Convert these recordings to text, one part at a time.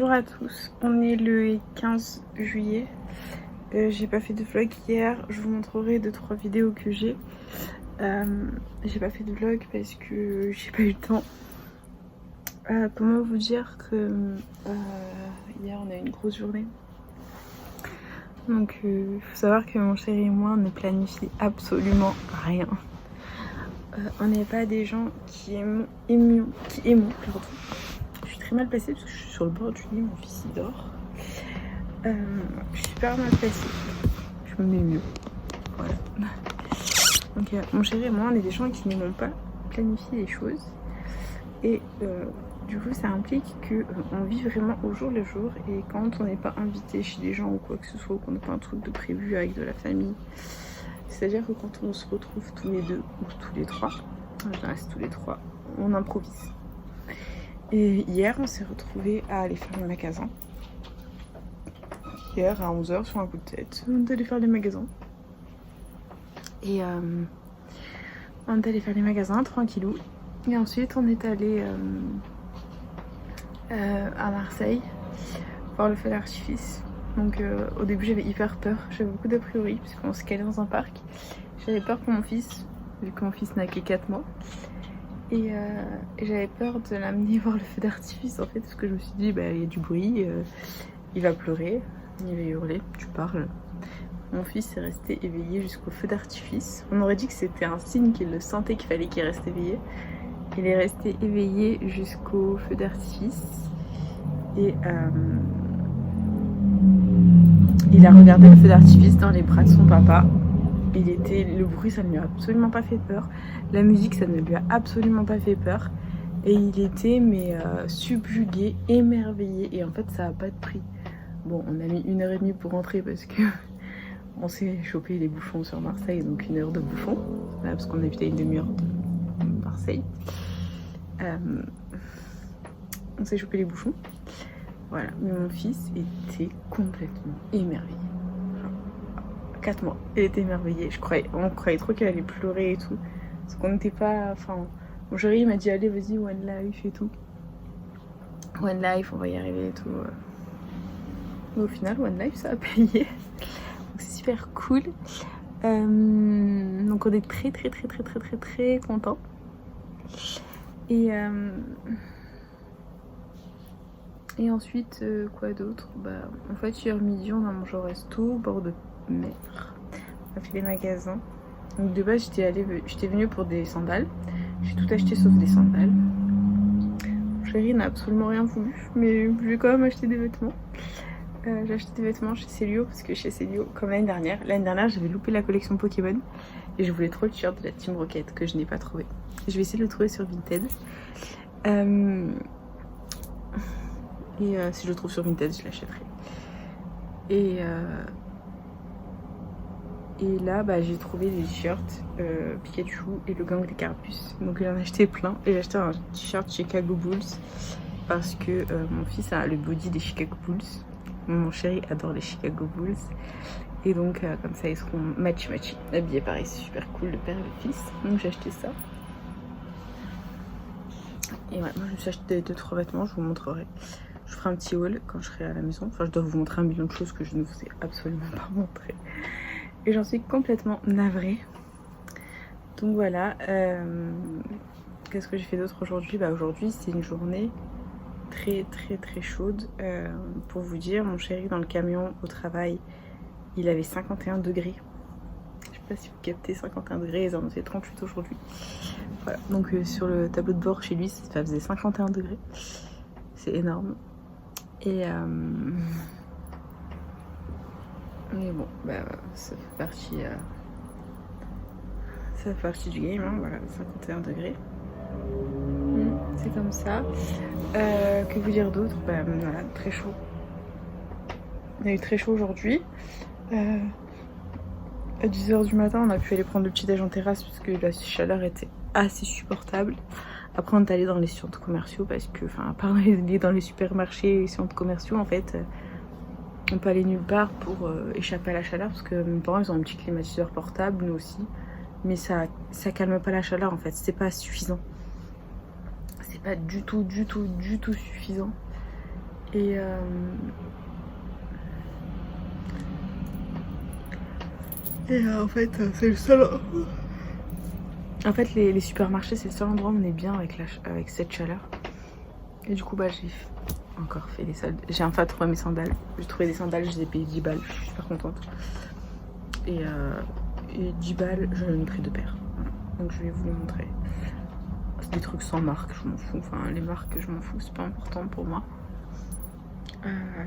Bonjour à tous, on est le 15 juillet. J'ai pas fait de vlog hier, je vous montrerai 2-3 vidéos que j'ai. J'ai pas fait de vlog parce que j'ai pas eu le temps. Comment vous dire que hier on a eu une grosse journée. Donc il faut savoir que mon chéri et moi on ne planifie absolument rien. On n'est pas des gens qui aimons, pardon. Je suis très mal placée parce que je suis sur le bord du lit, mon fils il dort. Je suis super mal placée. Je me mets mieux. Voilà. Donc mon chéri et moi on est des gens qui n'aimons pas planifier les choses. Et du coup ça implique qu'on vit vraiment au jour le jour. Et quand on n'est pas invité chez des gens ou quoi que ce soit, ou qu'on n'a pas un truc de prévu avec de la famille, c'est-à-dire que quand on se retrouve tous les deux ou tous les trois, je reste tous les trois, on improvise. Et hier on s'est retrouvés à aller faire les magasins. Hier à 11h sur un coup de tête, on est allé faire les magasins. Et on est allé faire les magasins tranquillou. Et ensuite on est allé à Marseille voir le feu d'artifice. Donc au début j'avais hyper peur, j'avais beaucoup d'a priori parce qu'on se calait dans un parc. J'avais peur pour mon fils, vu que mon fils n'a que 4 mois. Et j'avais peur de l'amener voir le feu d'artifice en fait, parce que je me suis dit bah il y a du bruit, il va pleurer, il va hurler, tu parles. Mon fils est resté éveillé jusqu'au feu d'artifice. On aurait dit que c'était un signe qu'il le sentait, qu'il fallait qu'il reste éveillé. Il est resté éveillé jusqu'au feu d'artifice. Et il a regardé le feu d'artifice dans les bras de son papa. Le bruit, ça ne lui a absolument pas fait peur. La musique, ça ne lui a absolument pas fait peur. Et il était subjugué, émerveillé. Et en fait, ça n'a pas de prix. Bon, on a mis 1h30 pour rentrer parce que on s'est chopé les bouchons sur Marseille, donc 1 heure de bouchon. Parce qu'on habitait une demi-heure de Marseille. On s'est chopé les bouchons. Voilà, mais mon fils était complètement émerveillé. 4 mois, il était émerveillé. On croyait trop qu'il allait pleurer et tout. Parce qu'on n'était pas. Enfin, mon chéri m'a dit allez, vas-y, One Life et tout. One Life, on va y arriver et tout. Mais au final, One Life, ça a payé. Donc c'est super cool. Donc on est très contents. Et ensuite, quoi d'autre? En fait, hier midi, on a mangé au resto au bord de mer. On a fait les magasins. Donc de base, j'étais venue pour des sandales. J'ai tout acheté sauf des sandales. Mon chéri n'a absolument rien voulu, mais je vais quand même acheter des vêtements. J'ai acheté des vêtements chez Célio, parce que chez Célio, comme l'année dernière, j'avais loupé la collection Pokémon. Et je voulais trop le t-shirt de la Team Rocket que je n'ai pas trouvé. Je vais essayer de le trouver sur Vinted. Si je le trouve sur Vinted, je l'achèterai. Et là, j'ai trouvé les t-shirts Pikachu et le gang des Carapuces. Donc j'en ai acheté plein. Et j'ai acheté un t-shirt Chicago Bulls parce que mon fils a le body des Chicago Bulls. Mon chéri adore les Chicago Bulls. Et donc comme ça ils seront matchy habillés pareil, c'est super cool, le père et le fils. Donc j'ai acheté ça. Et ouais, moi je me suis acheté 2-3 vêtements, je vous montrerai. Je ferai un petit haul quand je serai à la maison. Enfin je dois vous montrer un million de choses que je ne vous ai absolument pas montré. Et j'en suis complètement navrée. Donc voilà. Qu'est-ce que j'ai fait d'autre aujourd'hui? Aujourd'hui c'est une journée très chaude. Pour vous dire, mon chéri dans le camion au travail, il avait 51 degrés. Je sais pas si vous captez, 51 degrés, ils en ont fait 38 aujourd'hui. Voilà, donc sur le tableau de bord chez lui, ça faisait 51 degrés. C'est énorme. Et bon, ça fait partie du game, hein, voilà, 51 degrés. C'est comme ça. Que vous dire d'autre? Voilà, très chaud. On a eu très chaud aujourd'hui. À 10h du matin, on a pu aller prendre le petit déj en terrasse parce que la chaleur était assez supportable. Après, on est allé dans les centres commerciaux parce que, à part aller dans les supermarchés et centres commerciaux, en fait, on peut aller nulle part pour échapper à la chaleur parce que mes parents, ils ont un petit climatiseur portable, nous aussi. Mais ça calme pas la chaleur, en fait. C'est pas suffisant. C'est pas du tout suffisant. Et en fait, c'est le seul. En fait, les supermarchés, c'est le seul endroit où on est bien avec cette chaleur. Et du coup, bah, j'ai encore fait des soldes. J'ai enfin trouvé mes sandales. J'ai trouvé des sandales, je les ai payées 10 balles. Je suis super contente. Et 10 balles, j'en ai pris 2 paires. Voilà. Donc je vais vous les montrer. C'est des trucs sans marque, je m'en fous. Enfin, les marques, je m'en fous, c'est pas important pour moi.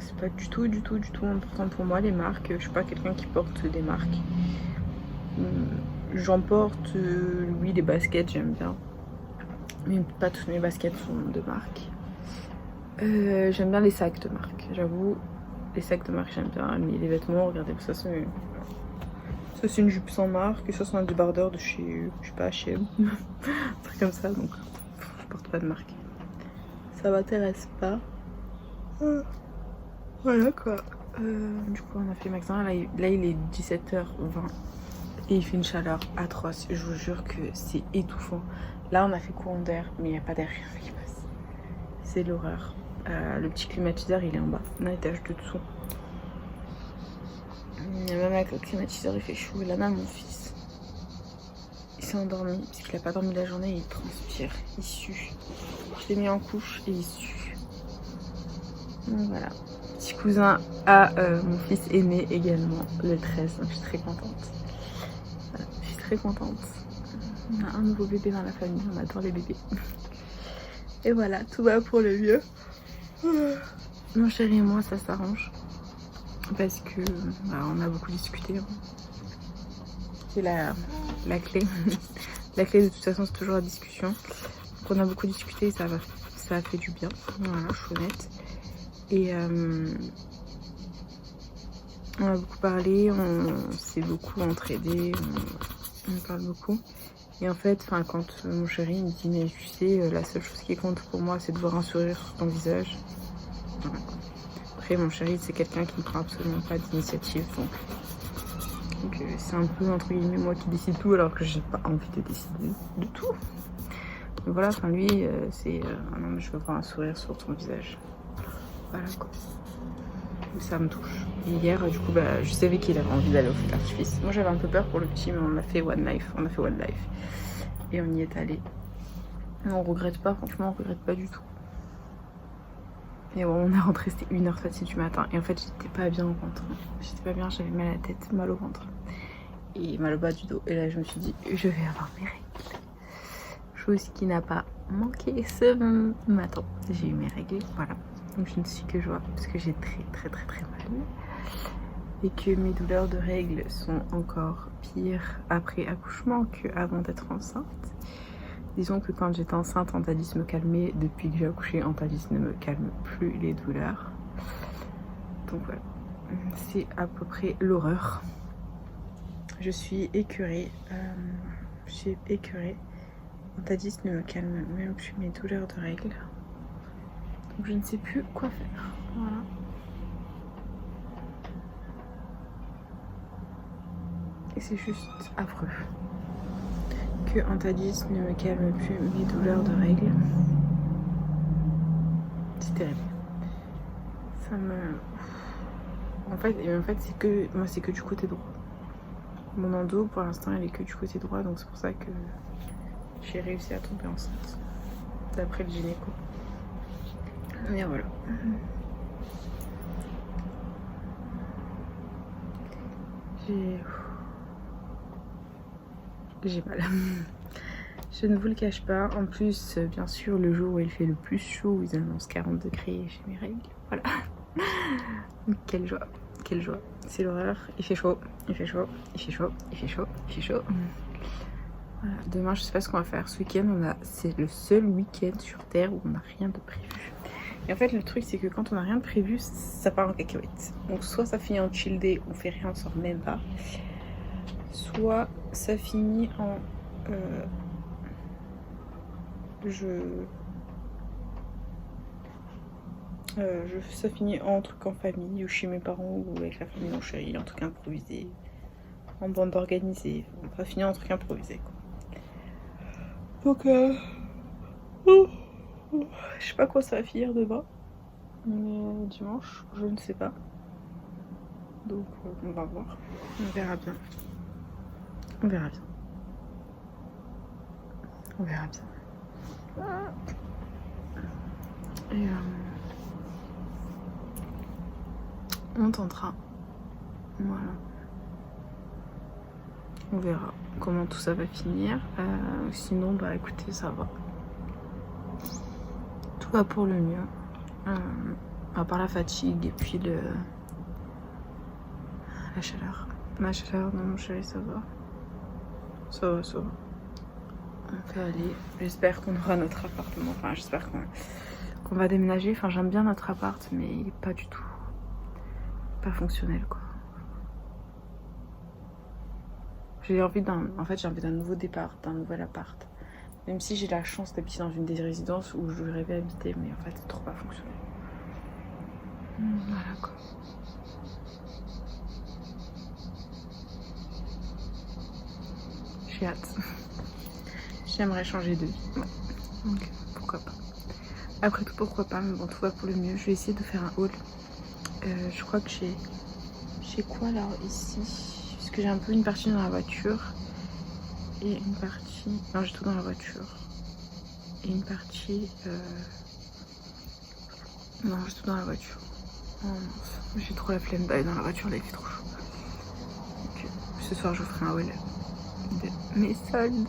C'est pas du tout important pour moi, les marques. Je suis pas quelqu'un qui porte des marques. J'en porte, oui, les baskets, j'aime bien. Mais pas toutes mes baskets sont de marque. J'aime bien les sacs de marque, j'avoue. Les sacs de marque, j'aime bien. Mais les vêtements, regardez, ça c'est une jupe sans marque, et ça c'est un débardeur de chez, je sais pas, H&M. Un truc comme ça, donc je porte pas de marque. Ça m'intéresse pas. Voilà quoi. Du coup, on a fait le magasin. Là, il est 17h20 et il fait une chaleur atroce. Je vous jure que c'est étouffant. Là, on a fait courant d'air, mais il n'y a pas d'air qui passe. C'est l'horreur. Le petit climatiseur, il est en bas, un étage de dessous. Même avec le climatiseur, il fait chaud. Et là, mon fils, il s'est endormi parce qu'il a pas dormi la journée et il transpire, il sue. Je l'ai mis en couche et il sue. Donc voilà. Petit cousin à mon fils aîné également, le 13. Donc je suis très contente. Voilà, je suis très contente. On a un nouveau bébé dans la famille, on adore les bébés. Et voilà, tout va pour le mieux. Mon chéri et moi, ça s'arrange. Parce que bah, on a beaucoup discuté. C'est la clé. La clé de toute façon, c'est toujours la discussion. Donc on a beaucoup discuté et ça a fait du bien. Voilà, je suis honnête. Et on a beaucoup parlé, on s'est beaucoup entraidé, on parle beaucoup. Et en fait, quand mon chéri me dit, mais tu sais, la seule chose qui compte pour moi, c'est de voir un sourire sur ton visage. Voilà. Après, mon chéri, c'est quelqu'un qui ne prend absolument pas d'initiative. Donc c'est un peu, entre guillemets, moi qui décide tout, alors que j'ai pas envie de décider de tout. Donc voilà, lui, c'est, non, mais je veux voir un sourire sur ton visage. Voilà quoi. Ça me touche. Et hier, du coup, bah, je savais qu'il avait envie d'aller au feu d'artifice. Moi, j'avais un peu peur pour le petit, mais on a fait One Life. Et on y est allé. Et on regrette pas, franchement, on regrette pas du tout. Et bon, on est rentré, c'était 1h36 du matin. Et en fait, j'étais pas bien au ventre. J'étais pas bien, j'avais mal à la tête, mal au ventre. Et mal au bas du dos. Et là, je me suis dit, je vais avoir mes règles. Chose qui n'a pas manqué ce matin. J'ai eu mes règles, voilà. Donc je ne suis que joie parce que j'ai très mal. Et que mes douleurs de règles sont encore pires après accouchement qu'avant d'être enceinte. Disons que quand j'étais enceinte, Antalis me calmait. Depuis que j'ai accouché, Antalis ne me calme plus les douleurs. Donc voilà, c'est à peu près l'horreur. Je suis écœurée. Antalis ne me calme même plus mes douleurs de règles. Donc je ne sais plus quoi faire. Voilà. Et c'est juste affreux que Antalis ne me calme plus mes douleurs de règles. C'est terrible. Ça me... En fait c'est que... Moi, c'est que du côté droit. Mon endo, pour l'instant, elle est que du côté droit. Donc c'est pour ça que j'ai réussi à tomber enceinte. D'après le gynéco. Mais voilà. J'ai mal. Je ne vous le cache pas. En plus, bien sûr, le jour où il fait le plus chaud, où ils annoncent 40 degrés, j'ai mes règles. Voilà. Quelle joie. Quelle joie. C'est l'horreur. Il fait chaud. Voilà. Demain, je sais pas ce qu'on va faire. Ce week-end, c'est le seul week-end sur Terre où on n'a rien de prévu. Et en fait, le truc, c'est que quand on n'a rien de prévu, ça part en cacahuète. Donc, soit ça finit en chill day, on fait rien, on sort même pas. Soit ça finit en... ça finit en truc en famille, ou chez mes parents, ou avec la famille de mon chéri, un truc improvisé. En bande organisée. On va finir en truc improvisé, quoi. Donc, je sais pas quoi ça va finir demain. Mais dimanche, je ne sais pas. Donc on va voir. On verra bien. On verra bien. On verra bien. Et on tentera. Voilà. On verra comment tout ça va finir. Sinon, bah écoutez, ça va. Tout va pour le mieux. À part la fatigue et puis la chaleur. Ma chaleur, non, mon chéri, ça va. Ça va, ça va. On peut aller. J'espère qu'on aura notre appartement. Enfin, j'espère qu'on va déménager. Enfin, j'aime bien notre appart, mais il est pas du tout. Pas fonctionnel, quoi. J'ai envie d'un nouveau départ, d'un nouvel appart. Même si j'ai la chance d'habiter dans une des résidences où je rêvais habiter, mais en fait, c'est trop pas fonctionnel. Voilà, quoi. J'ai hâte. J'aimerais changer de vie. Ouais. Donc, pourquoi pas. Après tout, pourquoi pas, mais bon, tout va pour le mieux. Je vais essayer de faire un haul. Je crois que j'ai quoi là, ici? Parce que j'ai un peu une partie dans la voiture. Et une partie... Non, j'ai tout dans la voiture. Et une partie... Non, j'ai tout dans la voiture. Oh mince, j'ai trop la flemme d'aller dans la voiture, là il fait trop chaud. Donc, ce soir, je vous ferai un haul de mes soldes.